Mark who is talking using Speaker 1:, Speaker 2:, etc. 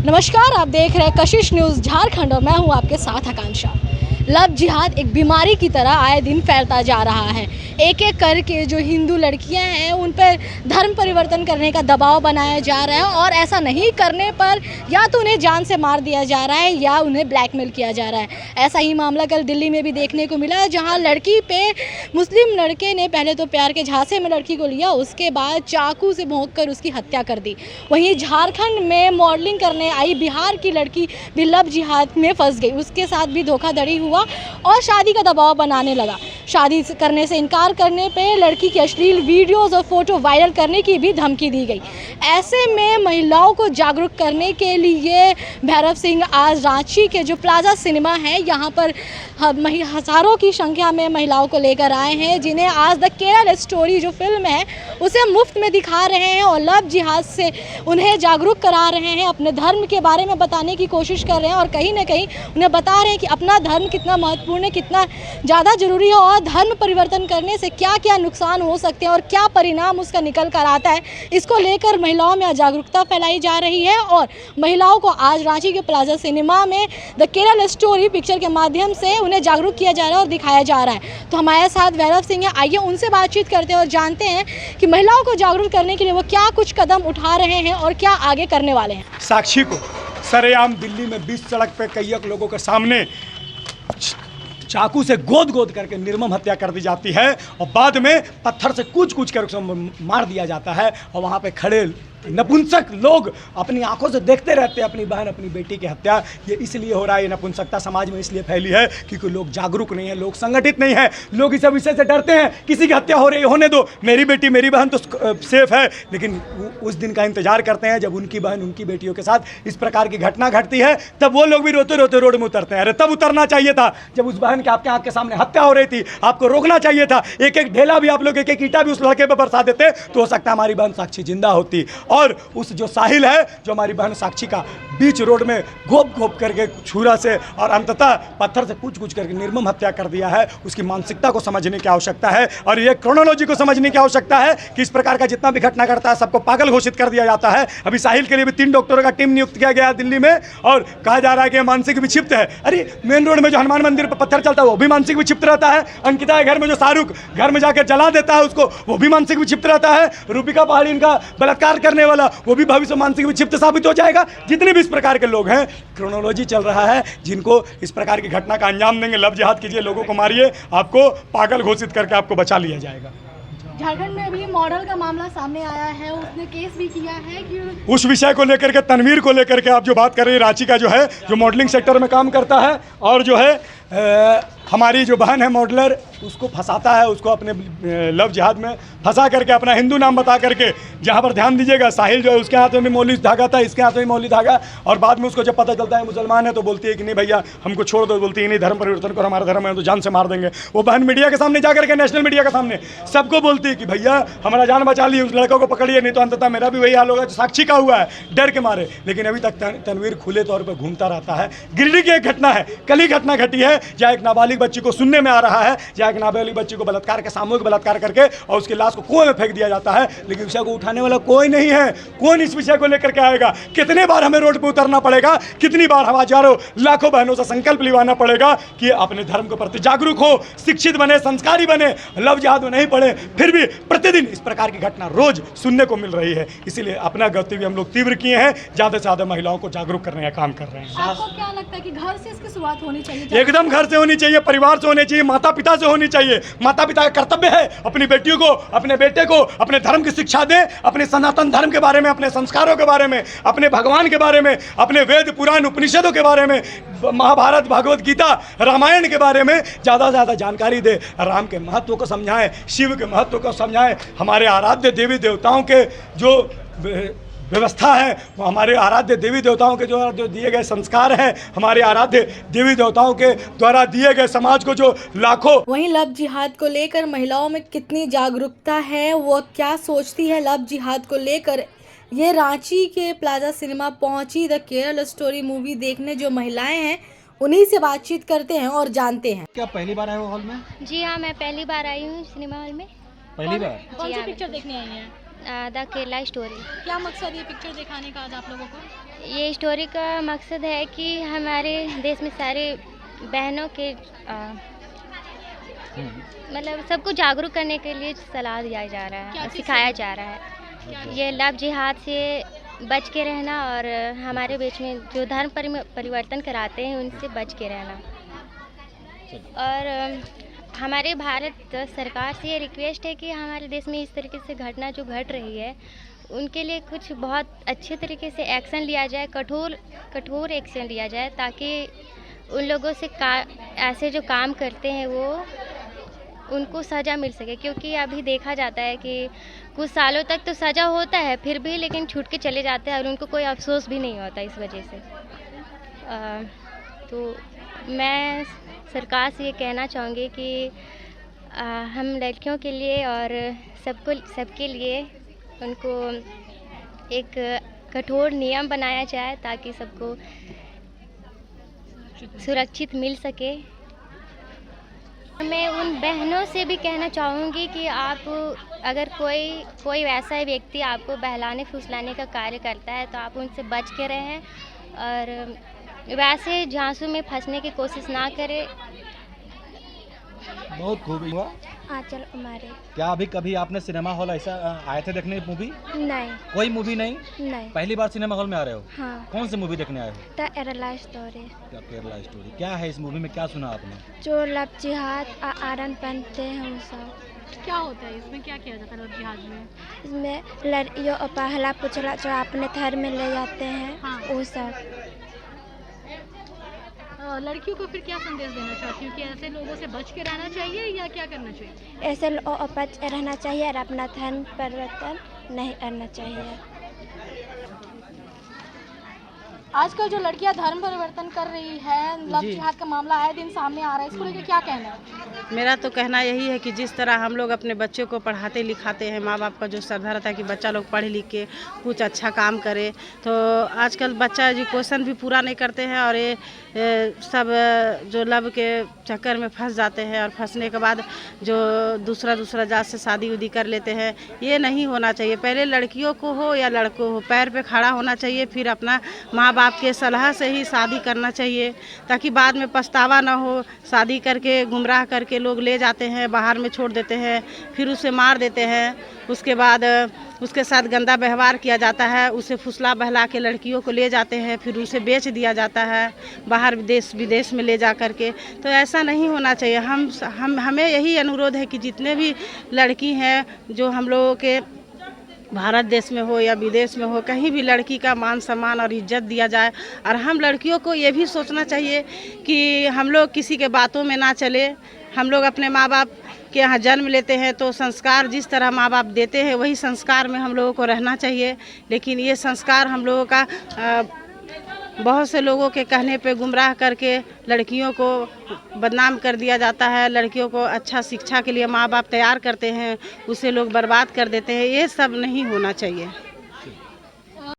Speaker 1: नमस्कार, आप देख रहे हैं कशिश न्यूज़ झारखंड और मैं हूं आपके साथ आकांक्षा। लव जिहाद एक बीमारी की तरह आए दिन फैलता जा रहा है। एक एक करके जो हिंदू लड़कियां हैं उन पर धर्म परिवर्तन करने का दबाव बनाया जा रहा है और ऐसा नहीं करने पर या तो उन्हें जान से मार दिया जा रहा है या उन्हें ब्लैकमेल किया जा रहा है। ऐसा ही मामला कल दिल्ली में भी देखने को मिला, जहां लड़की पे मुस्लिम लड़के ने पहले तो प्यार के झांसे में लड़की को लिया, उसके बाद चाकू से भोंककर उसकी हत्या कर दी। वहीं झारखंड में मॉडलिंग करने आई बिहार की लड़की भी लव जिहाद में फंस गई। उसके साथ भी धोखाधड़ी हुआ और शादी का दबाव बनाने लगा। शादी करने से इनकार करने पे लड़की की अश्लील वीडियोस और फोटो वायरल करने की भी धमकी दी गई। ऐसे में महिलाओं को जागरूक करने के लिए भैरव सिंह आज रांची के जो प्लाजा सिनेमा है यहाँ पर हज़ारों की संख्या में महिलाओं को लेकर आए हैं, जिन्हें आज द केरल स्टोरी जो फिल्म है उसे मुफ्त में दिखा रहे हैं और लव जिहाद से उन्हें जागरूक करा रहे हैं, अपने धर्म के बारे में बताने की कोशिश कर रहे हैं और कहीं ना कहीं उन्हें बता रहे हैं कि अपना धर्म कितना महत्वपूर्ण है, कितना ज़्यादा ज़रूरी है और धर्म परिवर्तन करने से क्या क्या नुकसान हो सकते हैं और क्या परिणाम उसका निकल कर आता है। इसको लेकर महिलाओं में जागरूकता फैलाई जा रही है और महिलाओं को आज रांची के प्लाजा सिनेमा में द केरल स्टोरी पिक्चर के माध्यम से उन्हें जागरूक किया जा रहा है और दिखाया जा रहा है। तो हमारे साथ भैरव सिंह है, आइए उनसे बातचीत करते हैं और जानते हैं कि महिलाओं को जागरूक करने के लिए वो क्या कुछ कदम उठा रहे हैं और क्या आगे करने वाले हैं।
Speaker 2: साक्षी को सरेआम दिल्ली में 20 सड़क पे कई लोगों के सामने चाकू से गोद करके निर्मम हत्या कर दी जाती है और बाद में पत्थर से कूच कर उसे मार दिया जाता है और वहाँ पे खड़े नपुंसक लोग अपनी आंखों से देखते रहते हैं अपनी बहन अपनी बेटी की हत्या। ये इसलिए हो रहा है, ये नपुंसकता समाज में इसलिए फैली है क्योंकि लोग जागरूक नहीं है, लोग संगठित नहीं है, लोग इस विषय से डरते हैं। किसी की हत्या हो रही है, होने दो, मेरी बेटी मेरी बहन तो सेफ है, लेकिन उस दिन का इंतजार करते हैं जब उनकी बहन उनकी बेटियों के साथ इस प्रकार की घटना घटती है, तब वो लोग भी रोते रोते रोड में उतरते हैं। अरे तब उतरना चाहिए था जब उस बहन के आपके आँख के सामने हत्या हो रही थी, आपको रोकना चाहिए था। एक एक ढेला भी आप लोग एक एक ईंटा भी उस लड़के पर बरसा देते तो हो सकता है हमारी बहन साक्षी जिंदा होती। और उस जो साहिल है, जो हमारी बहन साक्षी का बीच रोड में घोप करके छुरा से और अंततः पत्थर से कूच करके निर्मम हत्या कर दिया है, उसकी मानसिकता को समझने की आवश्यकता है और ये क्रोनोलॉजी को समझने की आवश्यकता है कि इस प्रकार का जितना भी घटना घटता है सबको पागल घोषित कर दिया जाता है। अभी साहिल के लिए भी 3 डॉक्टरों का टीम नियुक्त किया गया दिल्ली में और कहा जा रहा है कि मानसिक विक्षिप्त है। अरे मेन रोड में जो हनुमान मंदिर पर पत्थर चलता है वो भी मानसिक विक्षिप्त रहता है। अंकिता के घर में जो शाहरुख घर में जाकर जला देता है उसको, वो भी मानसिक विक्षिप्त रहता है। रूपिका पहाड़ी इनका बलात्कार करने वाला वो भी भविष्य मानसिक विक्षिप्त साबित हो जाएगा। जितने भी इस प्रकार के लोग हैं, क्रोनोलॉजी चल रहा है जिनको इस प्रकार की घटना का अंजाम देंगे। लव जिहाद कीजिए, लोगों को मारिए, आपको पागल घोषित करके आपको बचा लिया जाएगा।
Speaker 1: झारखंड में अभी मॉडल का मामला सामने आया है, उसने केस भी किया है कि
Speaker 2: उस विषय को लेकर के, तनवीर को लेकर के आप जो बात कर रहे हैं, रांची का जो है जो मॉडलिंग सेक्टर में काम करता है और जो है हमारी जो बहन है मॉडलर, उसको फंसाता है, उसको अपने लव जिहाद में फंसा करके अपना हिंदू नाम बता करके, जहाँ पर ध्यान दीजिएगा साहिल जो है उसके हाथ में भी मौली धागा था, इसके हाथ में भी मौली धागा, और बाद में उसको जब पता चलता है मुसलमान है तो बोलती है कि नहीं भैया हमको छोड़ दो, बोलती है नहीं धर्म परिवर्तन करो, हमारा धर्म है तो जान से मार देंगे। वो बहन मीडिया के सामने जा करके, नेशनल मीडिया के सामने सबको बोलती है कि भैया हमारा जान बचा लिए, उस लड़कों को पकड़िए नहीं तो अंततः मेरा भी वही हाल होगा जो साक्षी का हुआ है, डर के मारे। लेकिन अभी तक तनवीर खुले तौर पर घूमता रहता है। गिरिडीह की एक घटना है, कल ही घटना घटी है, जहाँ एक नाबालिग बच्ची को सुनने में आ रहा है, जहाँ एक नाबालिग बच्ची को बलात्कार के सामूहिक बलात्कार करके और उसकी लाश को कुएं में फेंक दिया जाता है, लेकिन विषय को उठाने वाला कोई नहीं है। कौन इस विषय को लेकर के आएगा? कितने बार हमें रोड पर उतरना पड़ेगा, कितनी बार हम हजारों लाखों बहनों से संकल्प लिवाना पड़ेगा कि अपने धर्म के प्रति जागरूक हो, शिक्षित बने, संस्कारी बने, लव जिहाद में नहीं पड़े। फिर भी प्रतिदिन इस प्रकार की घटना रोज सुनने को मिल रही है। इसीलिए अपना गतिविधि हम लोग तीव्र किए हैं, ज्यादा से ज्यादा महिलाओं को जागरूक करने का काम कर रहे हैं।
Speaker 1: आपको क्या लगता है कि घर से इसकी शुरुआत होनी चाहिए?
Speaker 2: एकदम घर से होनी चाहिए, परिवार से होनी चाहिए, माता पिता से होनी चाहिए। माता पिता का कर्तव्य है अपनी बेटियों को, अपने बेटे को अपने धर्म की शिक्षा दें, अपने सनातन धर्म के बारे में, अपने संस्कारों के बारे में, अपने भगवान के बारे में, अपने वेद पुराण उपनिषदों के बारे में, महाभारत भगवत गीता रामायण के बारे में ज़्यादा से ज़्यादा जानकारी दे, राम के महत्व को समझाएं, शिव के महत्व को समझाएं, हमारे आराध्य देवी देवताओं के जो व्यवस्था है, वो हमारे आराध्य देवी देवताओं के जो दिए गए संस्कार हैं, हमारे आराध्य देवी देवताओं के द्वारा दिए गए समाज को जो लाखों।
Speaker 1: वहीं लव जिहाद को लेकर महिलाओं में कितनी जागरूकता है, वो क्या सोचती है लव जिहाद को लेकर, ये रांची के प्लाजा सिनेमा पहुंची द केरल स्टोरी मूवी देखने जो महिलाएं हैं उन्हीं से बातचीत करते हैं और जानते हैं।
Speaker 3: क्या पहली बार आए हो हॉल में?
Speaker 4: जी हाँ, मैं पहली बार आई हूँ सिनेमा हॉल में।
Speaker 3: पहली बार?
Speaker 1: कौन सी पिक्चर देखने आई हैं?
Speaker 4: The Kerala story.
Speaker 1: क्या मकसद ये पिक्चर दिखाने का आज आप लोगों को?
Speaker 4: ये स्टोरी का मकसद है कि हमारे देश में सारे बहनों के मतलब सबको जागरूक करने के लिए सलाह दिया जा रहा है और सिखाया जा रहा है। ये लव जिहाद से बच के रहना और हमारे बीच में जो धर्म परिवर्तन कराते हैं उनसे बच के रहना। और हमारे भारत सरकार से ये रिक्वेस्ट है कि हमारे देश में इस तरीके से घटना जो घट रही है उनके लिए कुछ बहुत अच्छे तरीके से एक्शन लिया जाए, कठोर एक्शन लिया जाए, ताकि उन लोगों से ऐसे जो काम करते हैं वो उनको सज़ा मिल सके। क्योंकि अभी देखा जाता है कि कुछ सालों तक तो सज़ा होता है फिर भी, लेकिन छूट के चले जाते हैं और उनको कोई अफसोस भी नहीं होता इस वजह से। तो मैं सरकार से ये कहना चाहूँगी कि हम लड़कियों के लिए और सबके लिए उनको एक कठोर नियम बनाया जाए ताकि सबको सुरक्षित मिल सके। मैं उन बहनों से भी कहना चाहूँगी कि आप अगर कोई वैसा व्यक्ति आपको बहलाने फुसलाने का कार्य करता है तो आप उनसे बच के रहें और वैसे झांसों में फंसने की कोशिश ना करें।
Speaker 3: बहुत खूब हुआ।
Speaker 5: आंचल कुमारी।
Speaker 3: क्या अभी कभी आपने सिनेमा हॉल ऐसा आए थे देखने मूवी?
Speaker 5: नहीं।
Speaker 3: कोई मूवी नहीं?
Speaker 5: नहीं।
Speaker 3: पहली बार सिनेमा हॉल में आ रहे हो?
Speaker 5: हाँ।
Speaker 3: कौन सी मूवी देखने आए हो?
Speaker 5: The Kerala story.
Speaker 3: क्या केरला स्टोरी? क्या है इस मूवी में, क्या सुना आपने?
Speaker 5: जो लव जिहाद आरन बनते हैं वो सब।
Speaker 1: क्या होता है इसमें, क्या किया जाता है लव जिहाद में?
Speaker 5: इसमें लड़कियों और पहला पुछला जो अपने घर में ले जाते हैं। हाँ। वो सब।
Speaker 1: लड़कियों को फिर क्या संदेश देना चाहती हूँ कि ऐसे लोगों से बच के रहना चाहिए या क्या करना चाहिए?
Speaker 5: ऐसे लोगों बच रहना चाहिए और अपना धर्म परिवर्तन नहीं करना चाहिए।
Speaker 1: आजकल जो लड़कियां धर्म परिवर्तन कर रही है, लव जिहाद का मामला आए दिन सामने आ रहा है, इसको लेकर क्या कहना है?
Speaker 6: मेरा तो कहना यही है कि जिस तरह हम लोग अपने बच्चों को पढ़ाते लिखाते हैं, माँ बाप का जो श्रद्धा रहता है कि बच्चा लोग पढ़ लिख के कुछ अच्छा काम करे, तो आजकल बच्चा एजुकेशन भी पूरा नहीं करते हैं और ये सब जो लव के चक्कर में फंस जाते हैं और फंसने के बाद जो दूसरा जात से शादी उदी कर लेते हैं। ये नहीं होना चाहिए। पहले लड़कियों को हो या लड़कों हो पैर पे खड़ा होना चाहिए, फिर अपना माँ बाप के सलाह से ही शादी करना चाहिए ताकि बाद में पछतावा ना हो। शादी करके गुमराह करके लोग ले जाते हैं, बाहर में छोड़ देते हैं, फिर उसे मार देते हैं, उसके बाद उसके साथ गंदा व्यवहार किया जाता है, उसे फुसला बहला के लड़कियों को ले जाते हैं, फिर उसे बेच दिया जाता है बाहर देश विदेश में ले जा कर के। तो ऐसा नहीं होना चाहिए। हमें यही अनुरोध है कि जितने भी लड़की हैं जो हम लोगों के भारत देश में हो या विदेश में हो, कहीं भी लड़की का मान सम्मान और इज्जत दिया जाए। और हम लड़कियों को ये भी सोचना चाहिए कि हम लोग किसी के बातों में ना चले। हम लोग अपने माँ बाप के यहाँ जन्म लेते हैं तो संस्कार जिस तरह माँ बाप देते हैं वही संस्कार में हम लोगों को रहना चाहिए। लेकिन ये संस्कार हम लोगों का बहुत से लोगों के कहने पे गुमराह करके लड़कियों को बदनाम कर दिया जाता है। लड़कियों को अच्छा शिक्षा के लिए माँ बाप तैयार करते हैं, उसे लोग बर्बाद कर देते हैं। ये सब नहीं होना चाहिए।